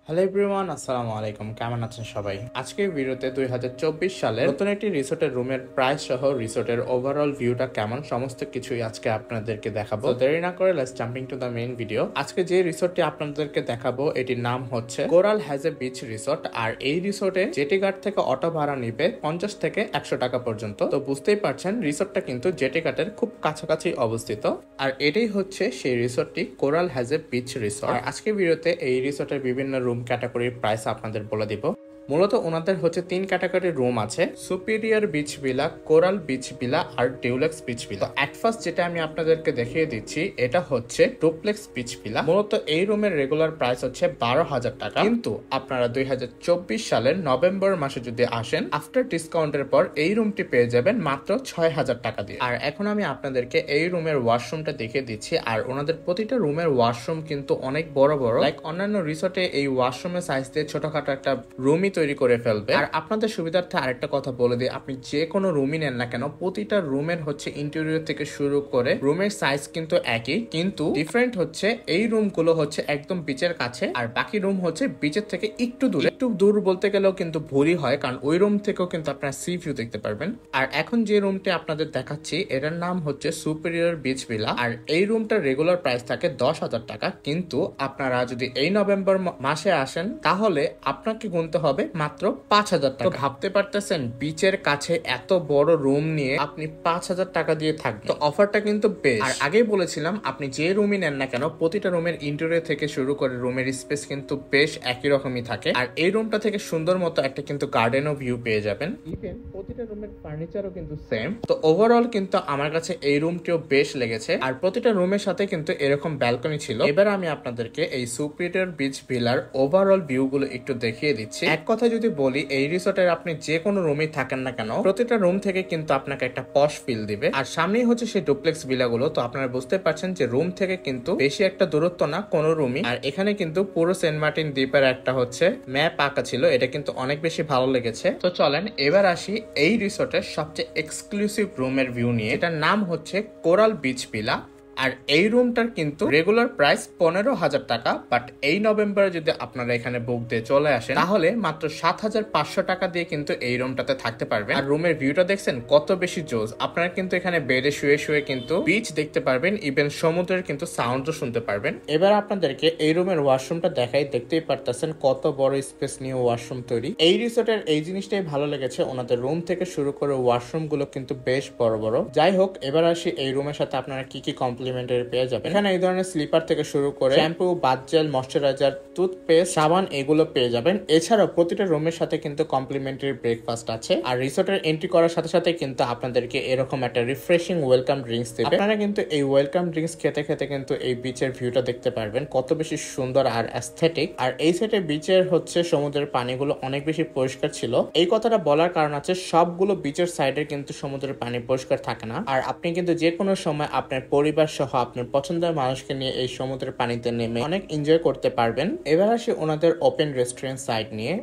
Hello everyone, আসসালামু আলাইকুম। কেমন আছেন সবাই? আজকের ভিডিওতে 2024 সালের নতুন একটি রিসোর্টের রুমের প্রাইস সহ রিসোর্টের ওভারঅল ভিউটা কেমন সমস্ত কিছুই আজকে আপনাদেরকে দেখাবো। দেরি না করে let's jumping to the main video. আজকে যে রিসোর্টটি আপনাদেরকে দেখাবো এটির নাম হচ্ছে Coral Haze a Beach Resort. আর এই রিসোর্টে জেটি ঘাট থেকে অটো ভাড়া নিবে 50 থেকে 100 টাকা পর্যন্ত। তো বুঝতেই পারছেন রিসোর্টটা কিন্তু জেটি ঘাটের খুব কাছাকাছি অবস্থিত। আর এটাই হচ্ছে সেই রিসোর্টটি Coral Haze a Beach Resort. আর আজকের ভিডিওতে এই রিসোর্টের বিভিন্ন রুম ক্যাটাগরির প্রাইস আপনাদের বলে দিব। মূলত ওনাদের হচ্ছে 3 ক্যাটাগরির রুম আছে: superior beach villa, coral beach villa আর deluxe beach villa. At first যেটা আমি আপনাদেরকে দেখিয়ে দিচ্ছি এটা হচ্ছে ডুপ্লেক্স বিচ ভিলা। মূলত এই রুমের রেগুলার প্রাইস হচ্ছে 12,000 টাকা, কিন্তু আপনারা 2024 সালের নভেম্বর মাসে যদি আসেন আফটার ডিসকাউন্টের পর এই রুমটি পেয়ে যাবেন মাত্র 6,000 টাকা দিয়ে। আর এখন আমি আপনাদেরকে এই রুমের ওয়াশরুমটা দেখিয়ে দিচ্ছি। আর ওনাদের প্রতিটা রুমের ওয়াশরুম কিন্তু অনেক বড় বড়। লাইক অন্যান্য রিসোর্টে এই ওয়াশরুমের সাইজ দিয়ে ছোটখাটো একটা রুমই তৈরি করে ফেলবে। আর আপনাদের সুবিধার্থে আরেকটা কথা বলে দিই, আপনি যে কোনো রুমই নেন না কেন প্রতিটা রুমের হচ্ছে ইন্টেরিয়র থেকে শুরু করে রুমের সাইজ কিন্তু একই, কিন্তু ডিফারেন্ট হচ্ছে এই রুমগুলো হচ্ছে একদম বিচের কাছে আর বাকি রুম হচ্ছে বিচের থেকে একটু দূরে। একটু দূর বলতে গেলেও কিন্তু ভুলই হয়, কারণ ওই রুম থেকেও কিন্তু আপনারা সি ভিউ দেখতে পারবেন। আর এখন যে রুমটি আপনাদের দেখাচ্ছি এটার নাম হচ্ছে সুপিরিয়র বিচ ভিলা। আর এই রুমটার রেগুলার প্রাইস থাকে 10,000 টাকা, কিন্তু আপনারা যদি এই নভেম্বর মাসে আসেন তাহলে আপনাকে গুনতে হবে মাত্র 5,000 টাকা। ভাবতে পারতেছেন বিচের কাছে এত বড় রুম নিয়ে আপনি 5,000 টাকা দিয়ে থাকবেন। তো অফারটা কিন্তু বেশ। আর আগেই বলেছিলাম আপনি যে রুমই নেন না কেন প্রতিটা রুমের ইন্টেরিয়র থেকে শুরু করে রুমের স্পেস কিন্তু বেশ একই রকমই থাকে। আর এই রুমটা থেকে সুন্দর মতো একটা কিন্তু গার্ডেনও ভিউ পেয়ে যাবেন। ইভেন প্রতিটা রুমের ফার্নিচারও কিন্তু সেম। তো ওভারঅল কিন্তু আমার কাছে এই রুমটিও বেশ লেগেছে। আর প্রতিটা রুমের সাথে কিন্তু এরকম ব্যালকনি ছিল। এবার আমি আপনাদেরকে এই সুপিরিয়র বিচ ভিলার ওভারঅল ভিউ গুলো একটু দেখিয়ে দিচ্ছি। এক কথা যদি বলি, এই রিসোর্টের আপনি যে কোনো রুমে থাকেন না কেন প্রতিটা রুম থেকে কিন্তু আপনাকে একটা পশ ফিল দিবে। আর সামনেই হচ্ছে সেই ডুপ্লেক্স ভিলা গুলো। তো আপনারা বুঝতে পারছেন যে রুম থেকে কিন্তু বেশি একটা দূরত্ব না কোনো রুমই। আর এখানে কিন্তু পুরো সেন্ট মার্টিন দ্বীপের একটা হচ্ছে ম্যাপ আঁকা ছিল, এটা কিন্তু অনেক বেশি ভালো লেগেছে। তো চলেন এবার আসি এই রিসোর্টের সবচেয়ে এক্সক্লুসিভ রুমের ভিউ নিয়ে। এটার নাম হচ্ছে কোরাল বিচ ভিলা। আর এই রুমটার কিন্তু রেগুলার প্রাইস 15,000 টাকা, বাট এই নভেম্বরে যদি আপনারা এখানে বুক দিয়ে চলে আসেন তাহলে মাত্র 7,500 টাকা দিয়ে কিন্তু এই রুমটাতে থাকতে পারবেন। আর রুমের ভিউটা দেখছেন কত বেশি জোস। আপনারা কিন্তু এখানে বেডে শুয়ে শুয়ে কিন্তু বিচ দেখতে পারবেন, ইভেন সমুদ্রের কিন্তু সাউন্ডও শুনতে পারবেন। এবার আপনাদেরকে এই রুমের ওয়াশরুমটা দেখাই। দেখতেই পারতেছেন কত বড় স্পেস নিয়ে ওয়াশরুম তৈরি। এই রিসোর্টের এই জিনিসটাই ভালো লেগেছে, ওনাদের রুম থেকে শুরু করে ওয়াশরুম গুলো কিন্তু বেশ বড় বড়। যাই হোক, এবার আসি এই রুমের সাথে আপনারা কি কি কমপ্লিমেন্টারি পেয়ে যাবেন। এখানে এই ধরনের স্লিপার থেকে শুরু করে shampoo, bath gel, moisturiser, toothpaste, সাবান এগুলো পেয়ে যাবেন। এছাড়াও প্রতিটা রুমের সাথে কিন্তু কমপ্লিমেন্টারি ব্রেকফাস্ট আছে। আর রিসোর্টের এন্ট্রি করার সাথে সাথে কিন্তু আপনাদেরকে এরকম একটা রিফ্রেশিং ওয়েলকাম ড্রিঙ্কস দেবে। আপনারা কিন্তু এই ওয়েলকাম ড্রিঙ্কস খেতে খেতে কিন্তু এই বিচের ভিউটা দেখতে পারবেন কত বেশি সুন্দর আর অ্যাস্থেটিক। আর এই সাইডে বিচের হচ্ছে সমুদ্রের পানিগুলো অনেক বেশি পরিষ্কার ছিল। এই কথাটা বলার কারণ আছে সবগুলো বিচের সাইডে কিন্তু সমুদ্রের পানি পরিষ্কার থাকে না। আর আপনি কিন্তু যে কোনো সময় আপনার পরিবার সহ আপনার পছন্দের মানুষকে নিয়ে এই সমুদ্রের পানিতে নেমে অনেক এনজয় করতে পারবেন। এবার আসি ওনাদের ওপেন রেস্টুরেন্ট সাইড নিয়ে।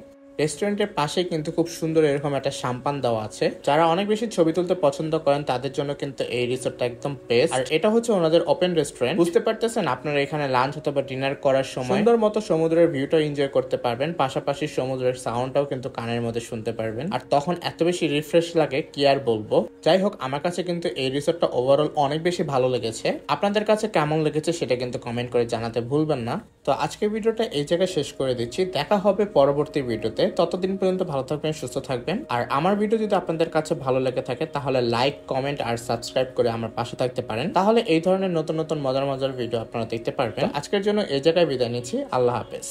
রেস্টুরেন্টের পাশে কিন্তু খুব সুন্দর এরকম একটা সাম্পান দেওয়া আছে। যারা অনেক বেশি ছবি তুলতে পছন্দ করেন তাদের জন্য কিন্তু এই রিসোর্টটা একদম বেস্ট। আর এটা হচ্ছে ওনাদের ওপেন রেস্টুরেন্ট। বুঝতে পারতেছেন আপনারা এখানে লাঞ্চ অথবা ডিনার করার সময় সুন্দর মতো সমুদ্রের ভিউটা এনজয় করতে পারবেন, পাশাপাশি সমুদ্রের সাউন্ডটাও কিন্তু কানের মধ্যে শুনতে পারবেন। আর তখন এত বেশি রিফ্রেশ লাগে কি আর বলবো। যাই হোক, আমার কাছে কিন্তু এই রিসোর্টটা ওভারঅল অনেক বেশি ভালো লেগেছে। আপনাদের কাছে কেমন লেগেছে সেটা কিন্তু কমেন্ট করে জানাতে ভুলবেন না। তো আজকের ভিডিওটা এই জায়গায় শেষ করে দিচ্ছি। দেখা হবে পরবর্তী ভিডিওতে। ততদিন পর্যন্ত ভালো থাকবেন, সুস্থ থাকবেন। আর আমার ভিডিও যদি আপনাদের কাছে ভালো লেগে থাকে তাহলে লাইক, কমেন্ট আর সাবস্ক্রাইব করে আমার পাশে থাকতে পারেন। তাহলে এই ধরনের নতুন নতুন মজার মজার ভিডিও আপনারা দেখতে পারবেন। আজকের জন্য এই জায়গায় বিদায় নিচ্ছি। আল্লাহ হাফেজ।